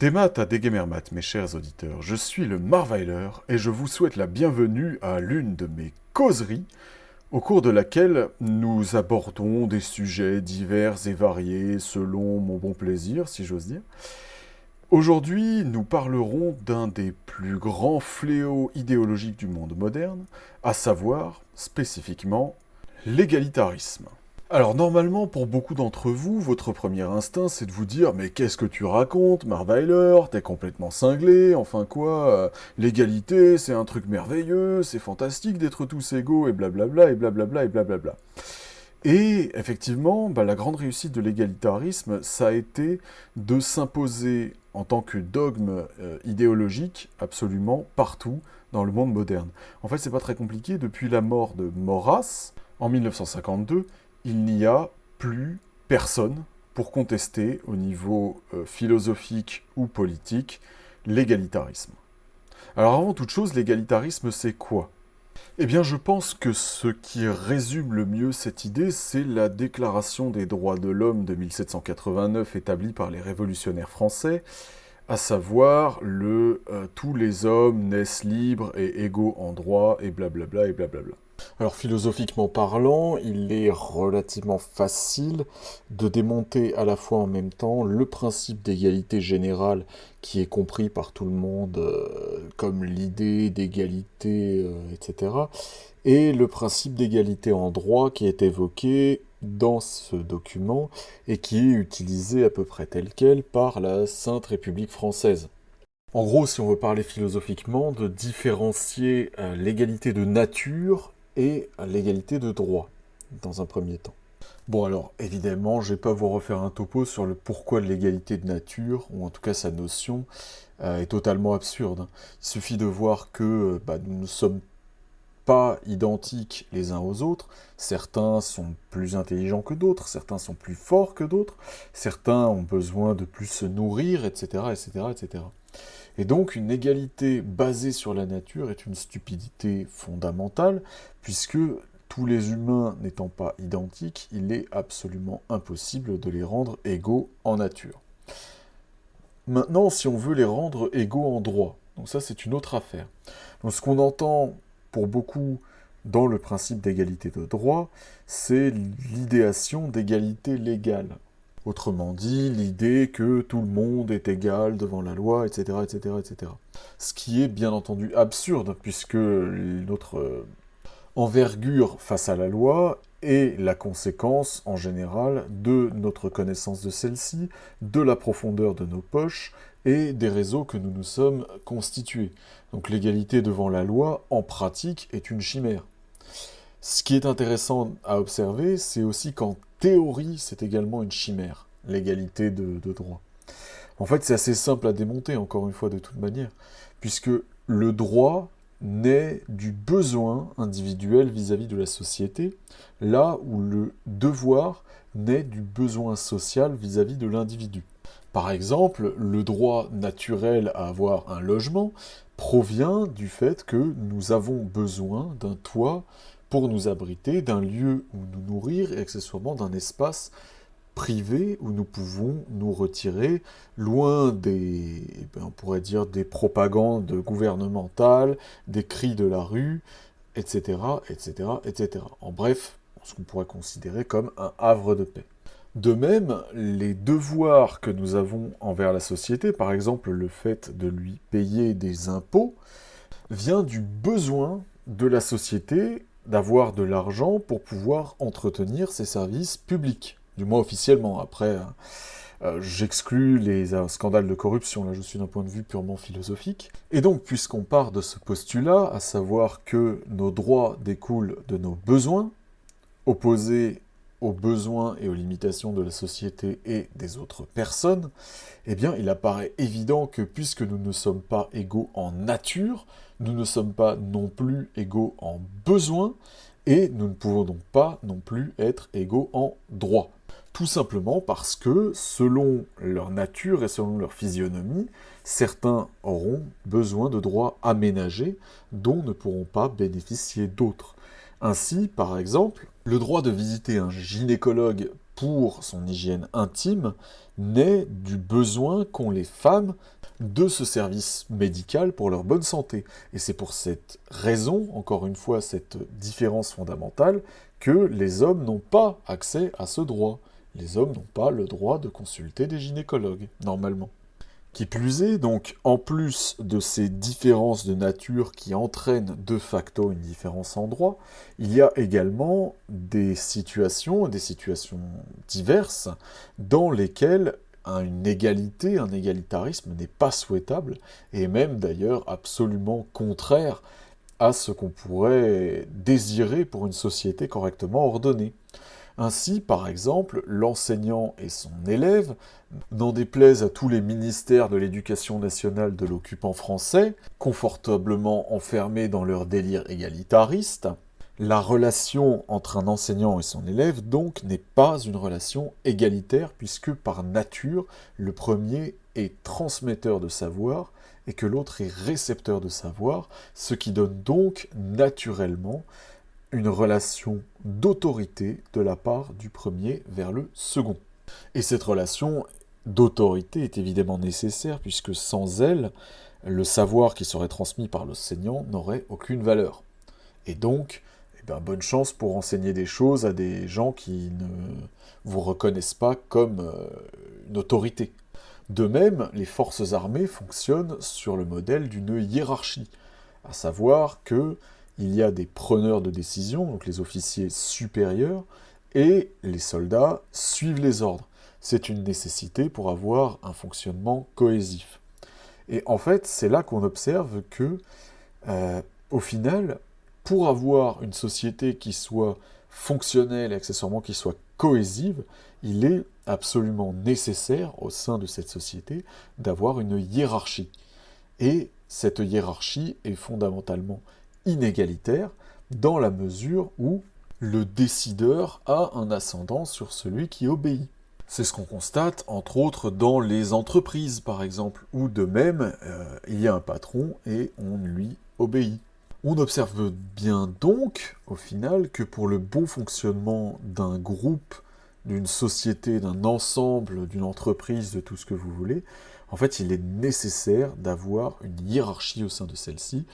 Des maths à des gamermaths, mes chers auditeurs, je suis le Marveiler et je vous souhaite la bienvenue à l'une de mes causeries au cours de laquelle nous abordons des sujets divers et variés selon mon bon plaisir, si j'ose dire. Aujourd'hui, nous parlerons d'un des plus grands fléaux idéologiques du monde moderne, à savoir, spécifiquement, l'égalitarisme. Alors normalement, pour beaucoup d'entre vous, votre premier instinct, c'est de vous dire « Mais qu'est-ce que tu racontes, Marveiler? T'es complètement cinglé, enfin quoi, l'égalité, c'est un truc merveilleux, c'est fantastique d'être tous égaux, et blablabla, et blablabla, et blablabla. » Et effectivement, la grande réussite de l'égalitarisme, ça a été de s'imposer en tant que dogme idéologique absolument partout dans le monde moderne. En fait, c'est pas très compliqué. Depuis la mort de Maurras, en 1952, il n'y a plus personne pour contester au niveau philosophique ou politique l'égalitarisme. Alors avant toute chose, l'égalitarisme c'est quoi? Eh bien je pense que ce qui résume le mieux cette idée, c'est la Déclaration des droits de l'homme de 1789 établie par les révolutionnaires français, à savoir tous les hommes naissent libres et égaux en droit et blablabla et blablabla. Alors philosophiquement parlant, il est relativement facile de démonter à la fois en même temps le principe d'égalité générale qui est compris par tout le monde comme l'idée d'égalité, etc. et le principe d'égalité en droit qui est évoqué dans ce document et qui est utilisé à peu près tel quel par la Sainte République française. En gros, si on veut parler philosophiquement, de différencier l'égalité de nature et l'égalité de droit, dans un premier temps. Bon alors, évidemment, je vais pas vous refaire un topo sur le pourquoi de l'égalité de nature, ou en tout cas sa notion, est totalement absurde. Il suffit de voir que nous ne sommes pas identiques les uns aux autres, certains sont plus intelligents que d'autres, certains sont plus forts que d'autres, certains ont besoin de plus se nourrir, etc., etc., etc. Et donc une égalité basée sur la nature est une stupidité fondamentale, puisque tous les humains n'étant pas identiques, il est absolument impossible de les rendre égaux en nature. Maintenant, si on veut les rendre égaux en droit, donc ça c'est une autre affaire. Donc ce qu'on entend pour beaucoup dans le principe d'égalité de droit, c'est l'idéation d'égalité légale. Autrement dit, l'idée que tout le monde est égal devant la loi, etc., etc., etc. Ce qui est bien entendu absurde, puisque notre envergure face à la loi est la conséquence, en général, de notre connaissance de celle-ci, de la profondeur de nos poches, et des réseaux que nous nous sommes constitués. Donc l'égalité devant la loi, en pratique, est une chimère. Ce qui est intéressant à observer, c'est aussi qu'en théorie, c'est également une chimère, l'égalité de droit. En fait, c'est assez simple à démonter, encore une fois, de toute manière, puisque le droit naît du besoin individuel vis-à-vis de la société, là où le devoir naît du besoin social vis-à-vis de l'individu. Par exemple, le droit naturel à avoir un logement provient du fait que nous avons besoin d'un toit pour nous abriter, d'un lieu où nous nourrir et accessoirement d'un espace privé où nous pouvons nous retirer loin des, on pourrait dire, des propagandes gouvernementales, des cris de la rue, etc., etc., etc. En bref, ce qu'on pourrait considérer comme un havre de paix. De même, les devoirs que nous avons envers la société, par exemple le fait de lui payer des impôts, vient du besoin de la société d'avoir de l'argent pour pouvoir entretenir ses services publics. Du moins officiellement. Après, j'exclus les scandales de corruption, là je suis d'un point de vue purement philosophique. Et donc, puisqu'on part de ce postulat, à savoir que nos droits découlent de nos besoins, opposés aux besoins et aux limitations de la société et des autres personnes, eh bien, il apparaît évident que puisque nous ne sommes pas égaux en nature, nous ne sommes pas non plus égaux en besoin, et nous ne pouvons donc pas non plus être égaux en droit. Tout simplement parce que, selon leur nature et selon leur physionomie, certains auront besoin de droits aménagés dont ne pourront pas bénéficier d'autres. Ainsi, par exemple, le droit de visiter un gynécologue pour son hygiène intime, naît du besoin qu'ont les femmes de ce service médical pour leur bonne santé. Et c'est pour cette raison, encore une fois, cette différence fondamentale, que les hommes n'ont pas accès à ce droit. Les hommes n'ont pas le droit de consulter des gynécologues, normalement. Qui plus est, donc, en plus de ces différences de nature qui entraînent de facto une différence en droit, il y a également des situations diverses, dans lesquelles une égalité, un égalitarisme n'est pas souhaitable, et même d'ailleurs absolument contraire à ce qu'on pourrait désirer pour une société correctement ordonnée. Ainsi, par exemple, l'enseignant et son élève, n'en déplaise à tous les ministères de l'éducation nationale de l'occupant français, confortablement enfermés dans leur délire égalitariste, la relation entre un enseignant et son élève, donc, n'est pas une relation égalitaire, puisque par nature, le premier est transmetteur de savoir et que l'autre est récepteur de savoir, ce qui donne donc naturellement une relation d'autorité de la part du premier vers le second. Et cette relation d'autorité est évidemment nécessaire, puisque sans elle, le savoir qui serait transmis par l'enseignant n'aurait aucune valeur. Et donc, bonne chance pour enseigner des choses à des gens qui ne vous reconnaissent pas comme une autorité. De même, les forces armées fonctionnent sur le modèle d'une hiérarchie, à savoir que il y a des preneurs de décision, donc les officiers supérieurs, et les soldats suivent les ordres. C'est une nécessité pour avoir un fonctionnement cohésif. Et en fait, c'est là qu'on observe que, au final, pour avoir une société qui soit fonctionnelle et accessoirement qui soit cohésive, il est absolument nécessaire, au sein de cette société, d'avoir une hiérarchie. Et cette hiérarchie est fondamentalement inégalitaire, dans la mesure où le décideur a un ascendant sur celui qui obéit. C'est ce qu'on constate, entre autres, dans les entreprises, par exemple, où de même, il y a un patron et on lui obéit. On observe bien donc, au final, que pour le bon fonctionnement d'un groupe, d'une société, d'un ensemble, d'une entreprise, de tout ce que vous voulez, en fait, il est nécessaire d'avoir une hiérarchie au sein de celle-ci.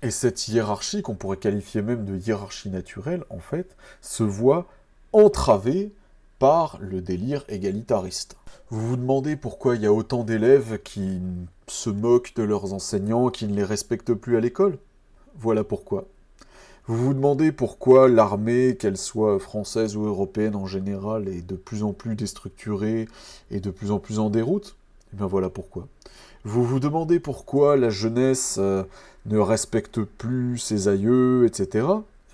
Et cette hiérarchie, qu'on pourrait qualifier même de hiérarchie naturelle, en fait, se voit entravée par le délire égalitariste. Vous vous demandez pourquoi il y a autant d'élèves qui se moquent de leurs enseignants, qui ne les respectent plus à l'école? Voilà pourquoi. Vous vous demandez pourquoi l'armée, qu'elle soit française ou européenne en général, est de plus en plus déstructurée et de plus en plus en déroute? Eh bien voilà pourquoi. Vous vous demandez pourquoi la jeunesse ne respecte plus ses aïeux, etc.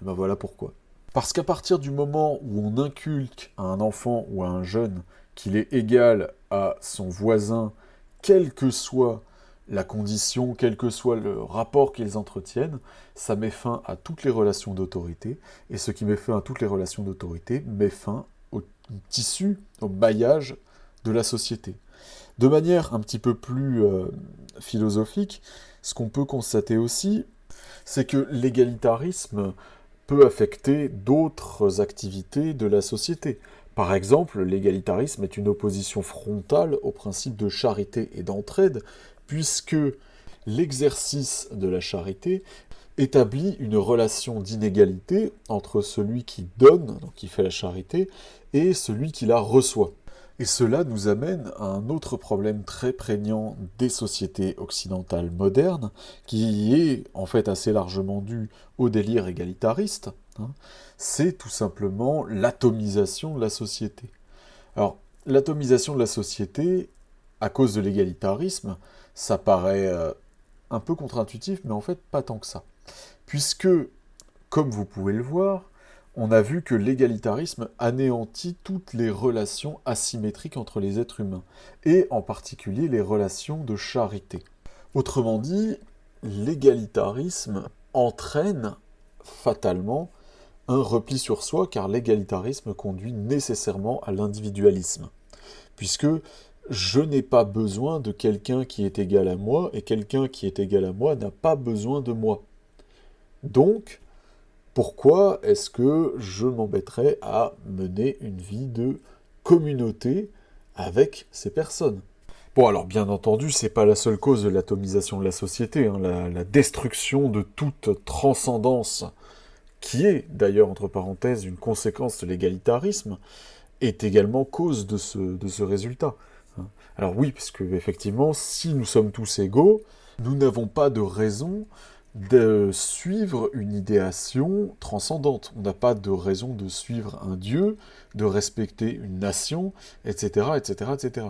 Et bien voilà pourquoi. Parce qu'à partir du moment où on inculque à un enfant ou à un jeune qu'il est égal à son voisin, quelle que soit la condition, quel que soit le rapport qu'ils entretiennent, ça met fin à toutes les relations d'autorité, et ce qui met fin à toutes les relations d'autorité met fin au tissu, au maillage de la société. De manière un petit peu plus philosophique, ce qu'on peut constater aussi, c'est que l'égalitarisme peut affecter d'autres activités de la société. Par exemple, l'égalitarisme est une opposition frontale au principe de charité et d'entraide, puisque l'exercice de la charité établit une relation d'inégalité entre celui qui donne, donc qui fait la charité, et celui qui la reçoit. Et cela nous amène à un autre problème très prégnant des sociétés occidentales modernes, qui est en fait assez largement dû au délire égalitariste, hein. C'est tout simplement l'atomisation de la société. Alors, l'atomisation de la société, à cause de l'égalitarisme, ça paraît un peu contre-intuitif, mais en fait pas tant que ça. Puisque, comme vous pouvez le voir, on a vu que l'égalitarisme anéantit toutes les relations asymétriques entre les êtres humains, et en particulier les relations de charité. Autrement dit, l'égalitarisme entraîne fatalement un repli sur soi, car l'égalitarisme conduit nécessairement à l'individualisme. Puisque je n'ai pas besoin de quelqu'un qui est égal à moi, et quelqu'un qui est égal à moi n'a pas besoin de moi. Donc, pourquoi est-ce que je m'embêterais à mener une vie de communauté avec ces personnes. Bon, alors bien entendu, c'est pas la seule cause de l'atomisation de la société, hein. La destruction de toute transcendance, qui est d'ailleurs, entre parenthèses, une conséquence de l'égalitarisme, est également cause de ce résultat, hein. Alors oui, parce que effectivement, si nous sommes tous égaux, nous n'avons pas de raison de suivre une idéation transcendante. On n'a pas de raison de suivre un dieu, de respecter une nation, etc., etc., etc.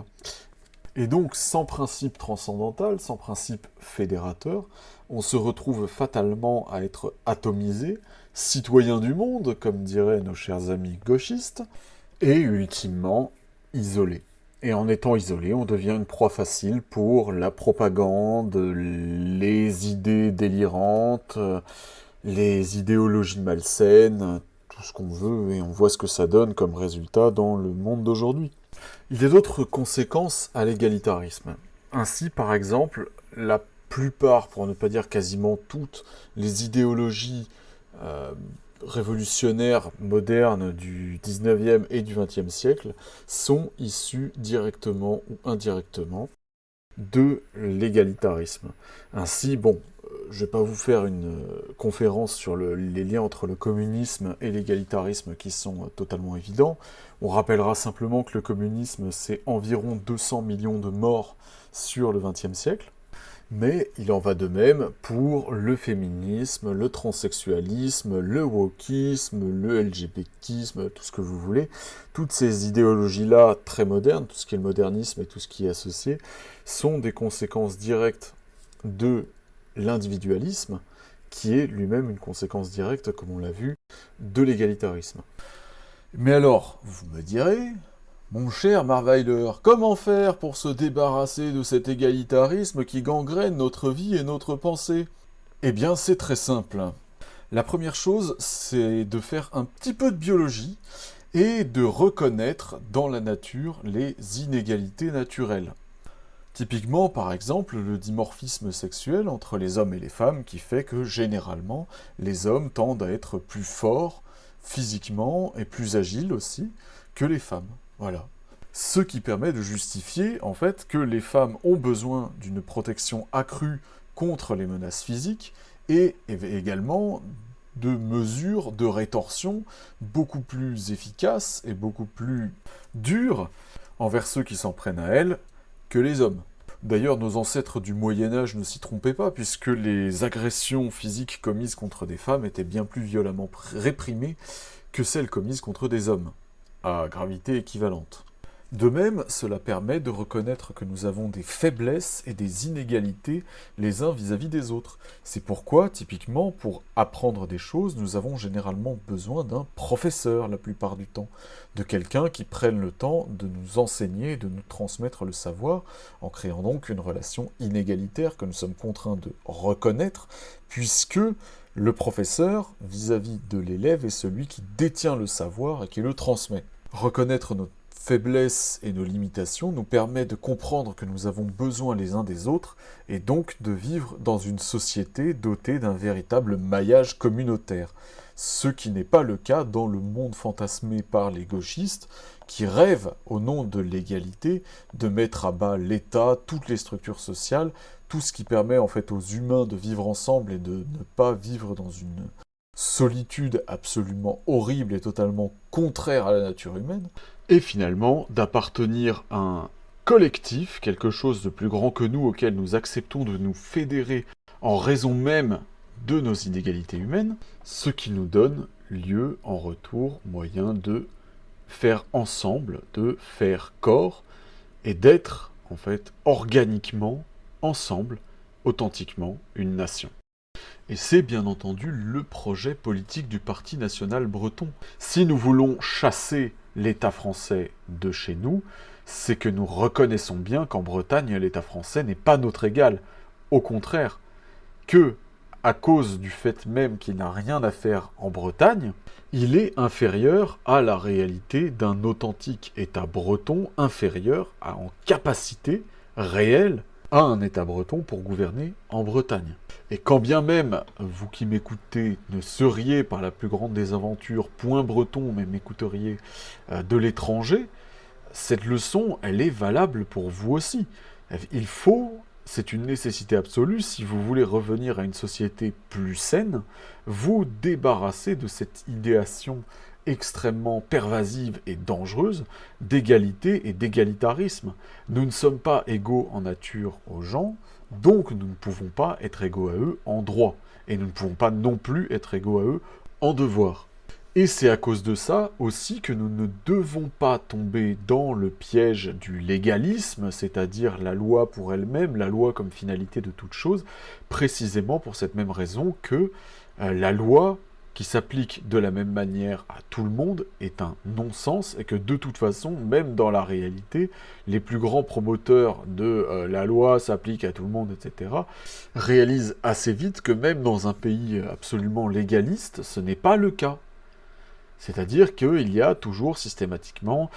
Et donc, sans principe transcendantal, sans principe fédérateur, on se retrouve fatalement à être atomisé, citoyen du monde, comme diraient nos chers amis gauchistes, et ultimement isolé. Et en étant isolé, on devient une proie facile pour la propagande, les idées délirantes, les idéologies malsaines, tout ce qu'on veut, et on voit ce que ça donne comme résultat dans le monde d'aujourd'hui. Il y a d'autres conséquences à l'égalitarisme. Ainsi, par exemple, la plupart, pour ne pas dire quasiment toutes, les idéologies révolutionnaires modernes du 19e et du 20e siècle sont issues directement ou indirectement de l'égalitarisme. Ainsi, bon, je ne vais pas vous faire une conférence sur les liens entre le communisme et l'égalitarisme qui sont totalement évidents. On rappellera simplement que le communisme, c'est environ 200 millions de morts sur le XXe siècle. Mais il en va de même pour le féminisme, le transsexualisme, le wokisme, le LGBTisme, tout ce que vous voulez. Toutes ces idéologies-là, très modernes, tout ce qui est le modernisme et tout ce qui est associé, sont des conséquences directes de l'individualisme, qui est lui-même une conséquence directe, comme on l'a vu, de l'égalitarisme. Mais alors, vous me direz, mon cher Marweiler, comment faire pour se débarrasser de cet égalitarisme qui gangrène notre vie et notre pensée? Eh bien, c'est très simple. La première chose, c'est de faire un petit peu de biologie et de reconnaître dans la nature les inégalités naturelles. Typiquement, par exemple, le dimorphisme sexuel entre les hommes et les femmes qui fait que, généralement, les hommes tendent à être plus forts physiquement et plus agiles aussi que les femmes. Voilà. Ce qui permet de justifier, en fait, que les femmes ont besoin d'une protection accrue contre les menaces physiques et également de mesures de rétorsion beaucoup plus efficaces et beaucoup plus dures envers ceux qui s'en prennent à elles que les hommes. D'ailleurs, nos ancêtres du Moyen-Âge ne s'y trompaient pas, puisque les agressions physiques commises contre des femmes étaient bien plus violemment réprimées que celles commises contre des hommes, à gravité équivalente. De même, cela permet de reconnaître que nous avons des faiblesses et des inégalités les uns vis-à-vis des autres. C'est pourquoi, typiquement, pour apprendre des choses, nous avons généralement besoin d'un professeur la plupart du temps, de quelqu'un qui prenne le temps de nous enseigner, de nous transmettre le savoir, en créant donc une relation inégalitaire que nous sommes contraints de reconnaître, puisque le professeur, vis-à-vis de l'élève, est celui qui détient le savoir et qui le transmet. Reconnaître notre faiblesses et nos limitations nous permet de comprendre que nous avons besoin les uns des autres et donc de vivre dans une société dotée d'un véritable maillage communautaire. Ce qui n'est pas le cas dans le monde fantasmé par les gauchistes qui rêvent, au nom de l'égalité, de mettre à bas l'État, toutes les structures sociales, tout ce qui permet en fait aux humains de vivre ensemble et de ne pas vivre dans une solitude absolument horrible et totalement contraire à la nature humaine, et finalement d'appartenir à un collectif, quelque chose de plus grand que nous, auquel nous acceptons de nous fédérer en raison même de nos inégalités humaines, ce qui nous donne lieu en retour moyen de faire ensemble, de faire corps, et d'être en fait organiquement, ensemble, authentiquement, une nation. Et c'est bien entendu le projet politique du Parti national breton. Si nous voulons chasser l'État français de chez nous, c'est que nous reconnaissons bien qu'en Bretagne, l'État français n'est pas notre égal. Au contraire, que, à cause du fait même qu'il n'a rien à faire en Bretagne, il est inférieur à la réalité d'un authentique État breton, inférieur en capacité réelle à un État breton pour gouverner en Bretagne. Et quand bien même, vous qui m'écoutez, ne seriez par la plus grande des aventures point breton, mais m'écouteriez de l'étranger, cette leçon, elle est valable pour vous aussi. C'est une nécessité absolue, si vous voulez revenir à une société plus saine, vous débarrasser de cette idéation extrêmement pervasive et dangereuse d'égalité et d'égalitarisme. Nous ne sommes pas égaux en nature aux gens, donc nous ne pouvons pas être égaux à eux en droit, et nous ne pouvons pas non plus être égaux à eux en devoir. Et c'est à cause de ça aussi que nous ne devons pas tomber dans le piège du légalisme, c'est-à-dire la loi pour elle-même, la loi comme finalité de toute chose, précisément pour cette même raison que la loi qui s'applique de la même manière à tout le monde est un non-sens et que de toute façon, même dans la réalité, les plus grands promoteurs de la loi s'applique à tout le monde, etc., réalisent assez vite que même dans un pays absolument légaliste, ce n'est pas le cas. C'est-à-dire qu'il y a toujours systématiquement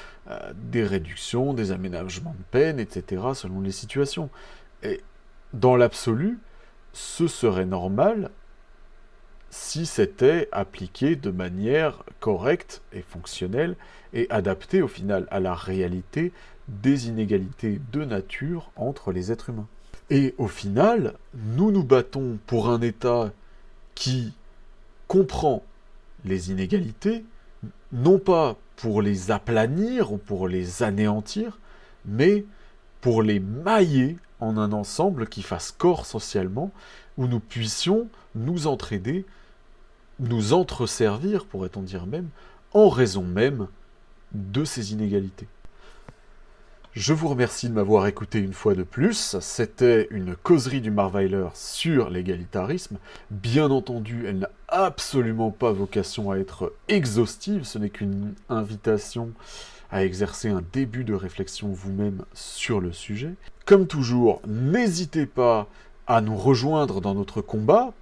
des réductions, des aménagements de peine, etc., selon les situations. Et dans l'absolu, ce serait normal si c'était appliqué de manière correcte et fonctionnelle et adapté au final à la réalité des inégalités de nature entre les êtres humains. Et au final, nous nous battons pour un État qui comprend les inégalités, non pas pour les aplanir ou pour les anéantir, mais pour les mailler en un ensemble qui fasse corps socialement, où nous puissions nous entraider, nous entreservir, pourrait-on dire même, en raison même de ces inégalités. Je vous remercie de m'avoir écouté une fois de plus. C'était une causerie du Marweiler sur l'égalitarisme. Bien entendu, elle n'a absolument pas vocation à être exhaustive. Ce n'est qu'une invitation à exercer un début de réflexion vous-même sur le sujet. Comme toujours, n'hésitez pas à nous rejoindre dans notre combat,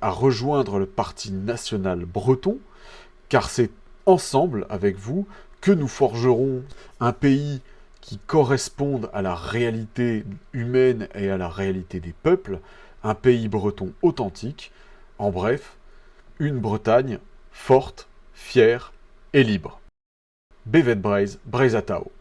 à rejoindre le Parti national breton, car c'est ensemble, avec vous, que nous forgerons un pays qui corresponde à la réalité humaine et à la réalité des peuples, un pays breton authentique, en bref, une Bretagne forte, fière et libre. Bevet Breiz, Breizatao.